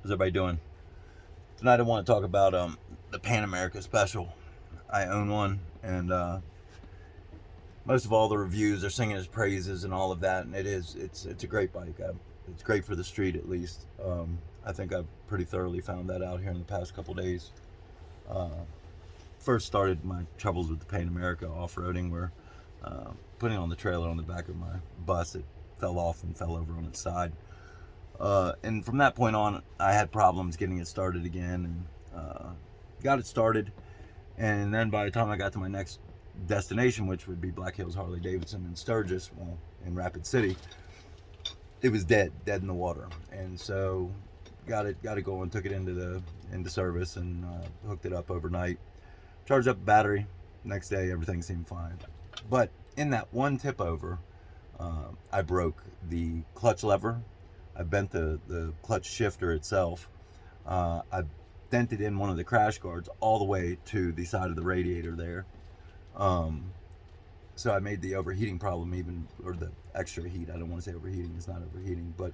How's everybody doing? Tonight I want to talk about the Pan America Special. I own one, and most of all the reviews are singing its praises and all of that, and it's a great bike. It's great for the street at least. I think I've pretty thoroughly found that out here in the past couple days. Uh, First started my troubles with the Pan America off-roading where putting on the trailer on the back of my bus, it fell off and fell over on its side. And from that point on, I had problems getting it started again, and got it started. And then by the time I got to my next destination, which would be Black Hills Harley Davidson in Sturgis, well, in Rapid City, it was dead in the water. And so got it going, took it into service, and hooked it up overnight. Charged up the battery. Next day, everything seemed fine. But in that one tip over, I broke the clutch lever. I bent the clutch shifter itself. I dented in one of the crash guards all the way to the side of the radiator there. So I made the overheating problem even, or the extra heat. I don't want to say overheating. It's not overheating, but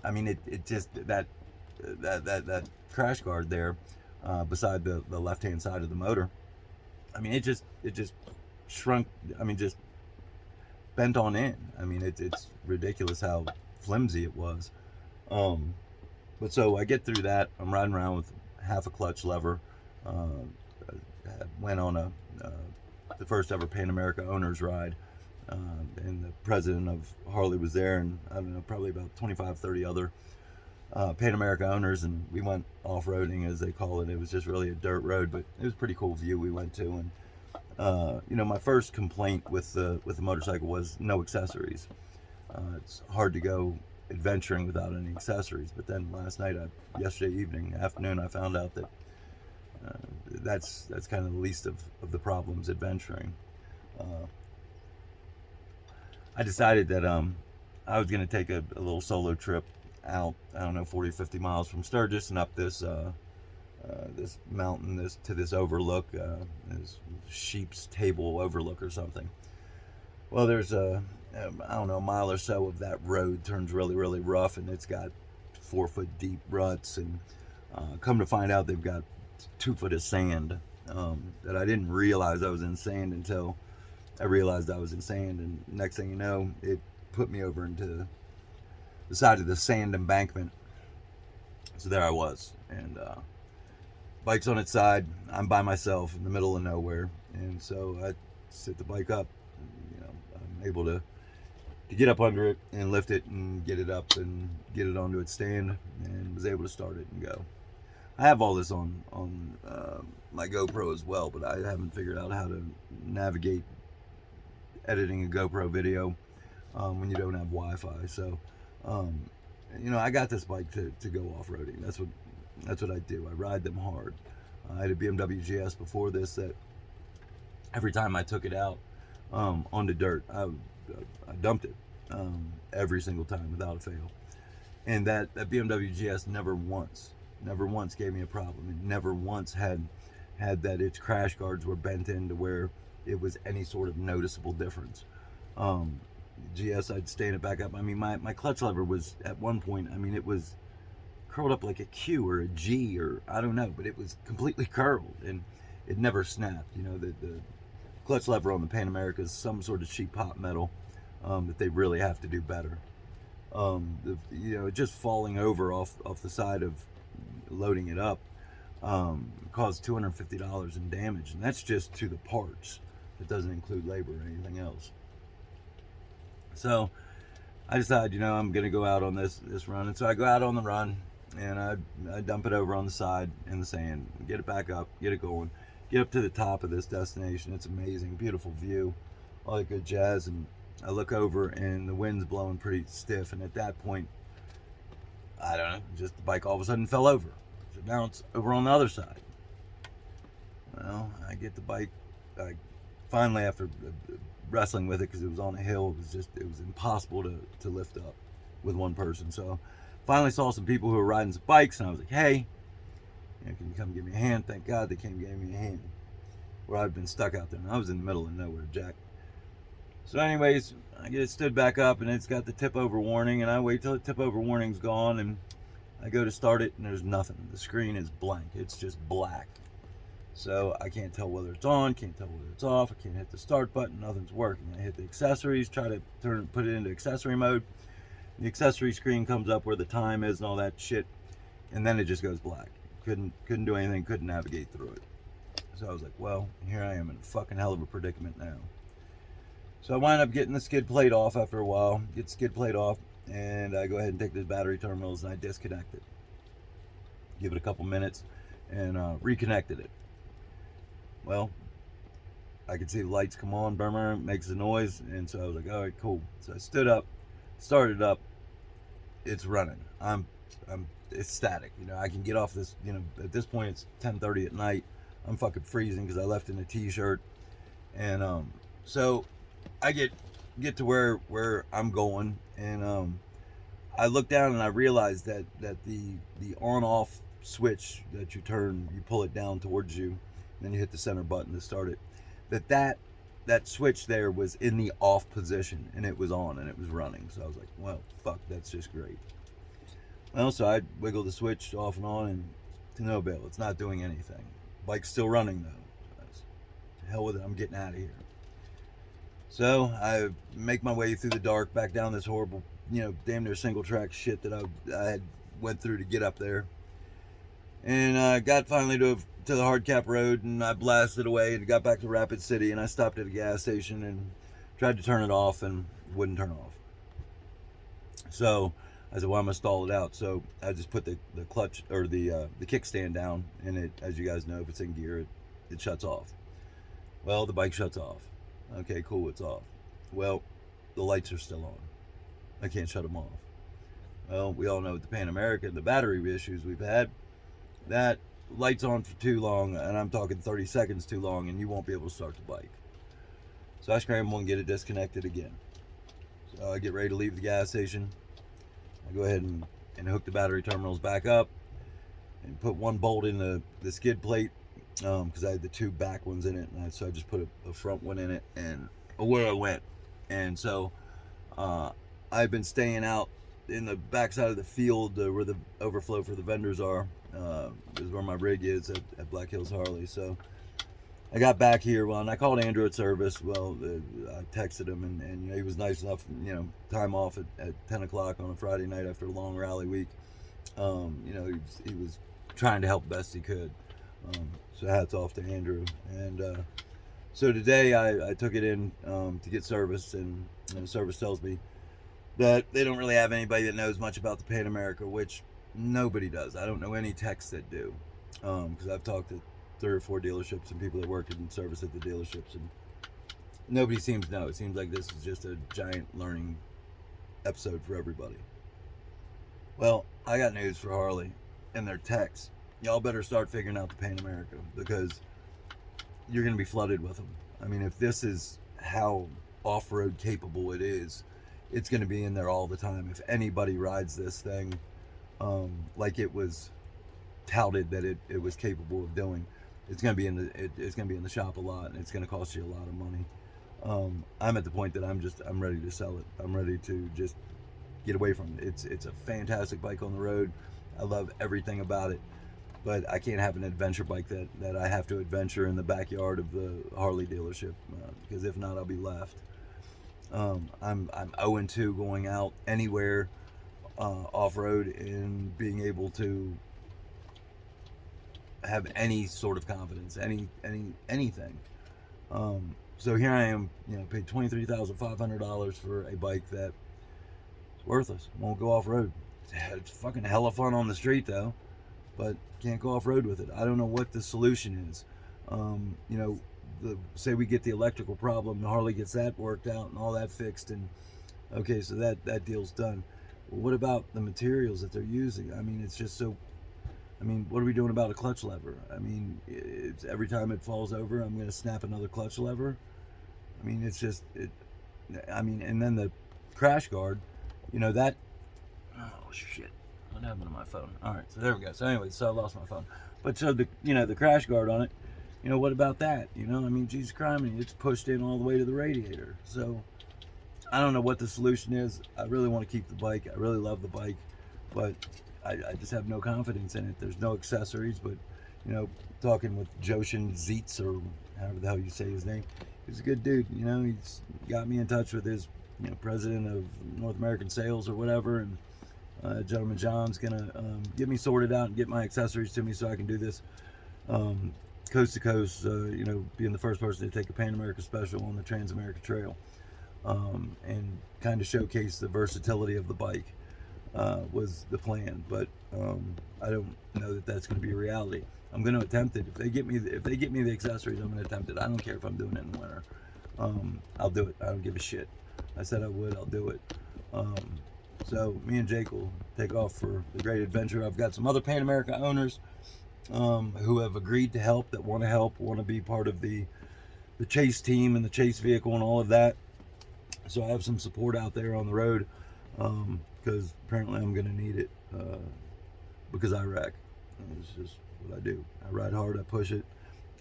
I mean it just that crash guard there beside the left hand side of the motor. I mean it just shrunk. I mean just bent on in. I mean it's ridiculous how flimsy it was. But so I get through that. I'm riding around with half a clutch lever. Went on the first ever Pan America owners ride, and the president of Harley was there, and I don't know, probably about 25, 30 other Pan America owners, and we went off-roading, as they call it. It was just really a dirt road, but it was a pretty cool view we went to. And my first complaint with the motorcycle was no accessories. It's hard to go adventuring without any accessories. But then yesterday afternoon, I found out that that's kind of the least of the problems adventuring. I decided that I was going to take a little solo trip out, I don't know, 40, 50 miles from Sturgis and up this mountain, this overlook, this Sheep's Table overlook or something. Well, there's a mile or so of that road turns really, really rough, and it's got 4-foot deep ruts, and come to find out they've got 2 foot of sand that I didn't realize I was in sand until I realized I was in sand, and next thing you know, it put me over into the side of the sand embankment. So there I was, and bike's on its side. I'm by myself in the middle of nowhere, and so I sit the bike up. I'm able to get up under it and lift it and get it up and get it onto its stand, and was able to start it and go. I have all this on my GoPro as well, but I haven't figured out how to navigate editing a GoPro video when you don't have Wi-Fi. So, I got this bike to go off-roading. That's what I do. I ride them hard. I had a BMW GS before this that every time I took it out onto dirt, I dumped it every single time without a fail. And that BMW GS never once gave me a problem. It never once had that its crash guards were bent in to where it was any sort of noticeable difference. GS, I'd stand it back up. I mean, my clutch lever was at one point, I mean, it was curled up like a Q or a G, or I don't know, but it was completely curled, and it never snapped. The clutch lever on the Pan America is some sort of cheap hot metal that they really have to do better. Just falling over off the side of loading it up caused $250 in damage, and that's just to the parts. It doesn't include labor or anything else. So I decided, I'm going to go out on this run, and so I go out on the run, and I dump it over on the side in the sand, get it back up, get it going, get up to the top of this destination. It's amazing, beautiful view, all that good jazz, and I look over, and the wind's blowing pretty stiff, and at that point, I don't know, just the bike all of a sudden fell over. So now it's over on the other side. Well, I get the bike, finally, after wrestling with it because it was on a hill, it was impossible to lift up with one person. So finally saw some people who were riding some bikes, and I was like, hey, can you come give me a hand? Thank God they came and gave me a hand, where I'd been stuck out there, and I was in the middle of nowhere, Jack. So anyways, I get it stood back up, and it's got the tip over warning, and I wait till the tip over warning's gone, and I go to start it and there's nothing. The screen is blank. It's just black. So I can't tell whether it's on, can't tell whether it's off. I can't hit the start button. Nothing's working. I hit the accessories, try to put it into accessory mode. The accessory screen comes up where the time is and all that shit, and then it just goes black. Couldn't do anything. Couldn't navigate through it. So I was like, well, here I am in a fucking hell of a predicament now. So I wind up getting the skid plate off after a while. Get the skid plate off, and I go ahead and take the battery terminals and I disconnect it. Give it a couple minutes, and reconnected it. Well, I could see the lights come on, burr, makes a noise, and so I was like, all right, cool. So I stood up, started up, it's running. I'm ecstatic. You know, I can get off this, you know, at this point it's 10:30 at night. I'm fucking freezing because I left in a t-shirt. And so I get to where I'm going, and I look down and I realize that the on-off switch that you pull it down towards you, and then you hit the center button to start it, that switch there was in the off position, and it was on and it was running. So I was like, well, fuck, that's just great. Well, so I wiggled the switch off and on, and to no avail. It's not doing anything. Bike's still running though. To hell with it, I'm getting out of here. So I make my way through the dark back down this horrible, you know, damn near single track shit that I had went through to get up there. And I got finally to the hard cap road, and I blasted away and got back to Rapid City, and I stopped at a gas station and tried to turn it off and wouldn't turn off. So I said, well, I'm gonna stall it out. So I just put the clutch or the kickstand down, and it, as you guys know, if it's in gear, it shuts off. Well, the bike shuts off. Okay, cool, it's off. Well, the lights are still on. I can't shut them off. Well, we all know with the Pan America, the battery issues we've had, that light's on for too long, and I'm talking 30 seconds too long, and you won't be able to start the bike. So I scramble and get it disconnected again. So I get ready to leave the gas station. I go ahead and hook the battery terminals back up and put one bolt in the skid plate, because I had the two back ones in it, and so I just put a front one in it, and away I went. And so I've been staying out in the backside of the field where the overflow for the vendors are. Is where my rig is at Black Hills Harley. So I got back here, well, and I called Andrew at service. Well, I texted him, and you know, he was nice enough, you know, time off at 10 o'clock on a Friday night after a long rally week. You know, he was trying to help best he could. So hats off to Andrew. And so today I took it in to get serviced, and you know, service tells me that they don't really have anybody that knows much about the Pan America, which nobody does. I don't know any techs that do, because I've talked to 3 or 4 dealerships and people that work in service at the dealerships, and nobody seems to know. It seems like this is just a giant learning episode for everybody. Well, I got news for Harley and their techs. Y'all better start figuring out the Pan America, because you're going to be flooded with them. I mean, if this is how off-road capable it is, it's going to be in there all the time. If anybody rides this thing like it was touted that it was capable of doing, it's going to be in the shop a lot, and it's going to cost you a lot of money. I'm at the point that I'm ready to sell it. I'm ready to just get away from it. It's a fantastic bike on the road. I love everything about it, but I can't have an adventure bike that I have to adventure in the backyard of the Harley dealership, because if not, I'll be left. I'm 0-2 going out anywhere off-road and being able to have any sort of confidence, anything. So here I am, you know, paid $23,500 for a bike that's worthless, won't go off-road. It's fucking hella fun on the street though, but can't go off-road with it. I don't know what the solution is. You know, say we get the electrical problem, Harley gets that worked out and all that fixed, and okay, so that deal's done. Well, what about the materials that they're using? I mean, it's just so, I mean, what are we doing about a clutch lever? I mean, it's every time it falls over, I'm going to snap another clutch lever. I mean, it's just, I mean, and then the crash guard, you know, that, oh shit, what happened to my phone? All right, so there we go. So anyway, so I lost my phone. But so the, you know, the crash guard on it, you know, what about that? You know, I mean, Jesus Christ, it's pushed in all the way to the radiator. So I don't know what the solution is. I really want to keep the bike. I really love the bike, but I just have no confidence in it. There's no accessories, but talking with Joshin Zeitz, or however the hell you say his name, he's a good dude. He's got me in touch with his president of North American sales or whatever, and gentleman John's gonna get me sorted out and get my accessories to me so I can do this coast to coast. Being the first person to take a Pan America special on the Trans America Trail, and kind of showcase the versatility of the bike. Was the plan, but I don't know that that's going to be a reality. I'm going to attempt it. If they get me the accessories, I'm going to attempt it. I don't care if I'm doing it in the winter. I'll do it. I don't give a shit. I said I would. I'll do it. So me and Jake will take off for the great adventure. I've got some other Pan America owners who have agreed to help, that want to help, want to be part of the chase team and the chase vehicle and all of that. So I have some support out there on the road. Because apparently I'm going to need it, because I wreck. It's just what I do. I ride hard, I push it.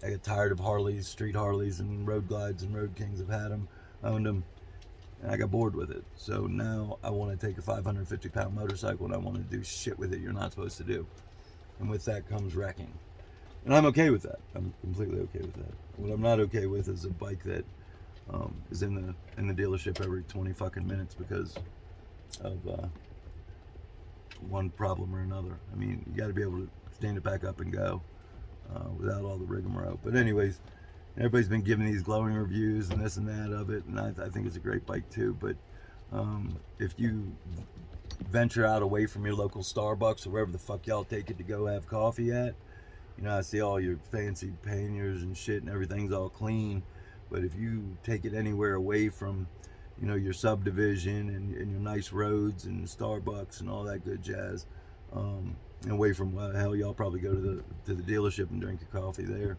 I get tired of Harleys, street Harleys, and road glides and road kings. I've had them, owned them, and I got bored with it. So now I want to take a 550-pound motorcycle and I want to do shit with it you're not supposed to do. And with that comes wrecking. And I'm okay with that. I'm completely okay with that. What I'm not okay with is a bike that is in the dealership every 20 fucking minutes because of one problem or another. I mean, you got to be able to stand it back up and go without all the rigmarole. But anyways, everybody's been giving these glowing reviews and this and that of it, and I think it's a great bike too. But if you venture out away from your local Starbucks or wherever the fuck y'all take it to go have coffee at, I see all your fancy panniers and shit and everything's all clean. But if you take it anywhere away from your subdivision and your nice roads and Starbucks and all that good jazz, and away from hell, y'all probably go to the dealership and drink your coffee there.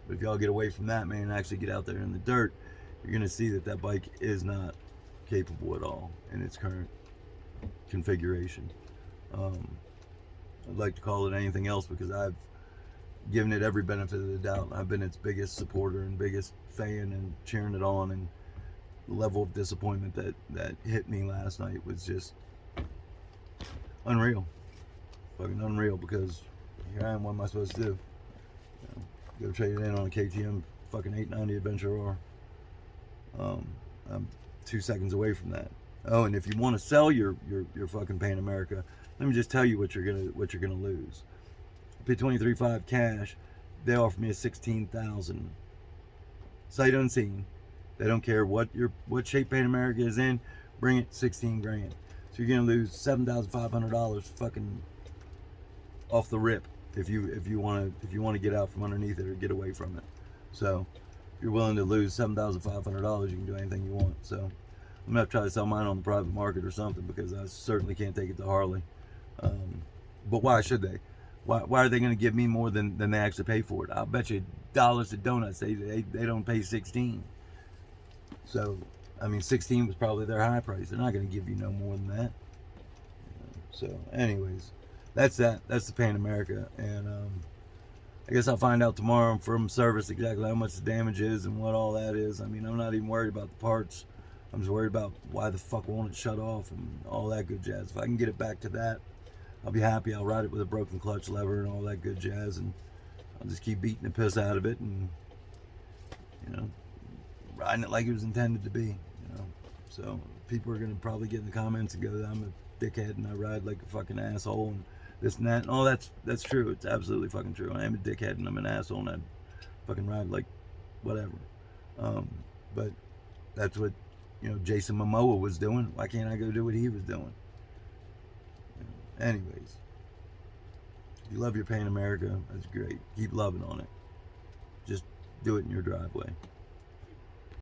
But if y'all get away from that, man, and actually get out there in the dirt, you're gonna see that bike is not capable at all in its current configuration. I'd like to call it anything else because I've given it every benefit of the doubt. I've been its biggest supporter and biggest fan and cheering it on, and the level of disappointment that hit me last night was just unreal. Fucking unreal, because here I am, what am I supposed to do? Go trade it in on a KTM fucking 890 Adventure R. I'm 2 seconds away from that. Oh, and if you want to sell your fucking Pan America, let me just tell you what you're gonna lose. I paid $23,500 cash. They offered me a $16,000. Sight unseen. They don't care what shape Pan America is in. Bring it, 16 grand. So you're gonna lose $7,500 fucking off the rip if you want to get out from underneath it or get away from it. So if you're willing to lose $7,500, you can do anything you want. So I'm gonna have to try to sell mine on the private market or something, because I certainly can't take it to Harley. But why should they? Why are they going to give me more than they actually pay for it? I'll bet you dollars to donuts they don't pay 16. So, I mean, 16 was probably their high price. They're not going to give you no more than that. So, anyways, that's that. That's the Pan America. And I guess I'll find out tomorrow from service exactly how much the damage is and what all that is. I mean, I'm not even worried about the parts. I'm just worried about why the fuck won't it shut off and all that good jazz. If I can get it back to that, I'll be happy. I'll ride it with a broken clutch lever and all that good jazz, and I'll just keep beating the piss out of it and, riding it like it was intended to be, So people are going to probably get in the comments and go that I'm a dickhead and I ride like a fucking asshole and this and that. And all that's true. It's absolutely fucking true. I am a dickhead and I'm an asshole and I fucking ride like whatever. But that's what, Jason Momoa was doing. Why can't I go do what he was doing? Anyways, if you love your Pan America, that's great. Keep loving on it. Just do it in your driveway.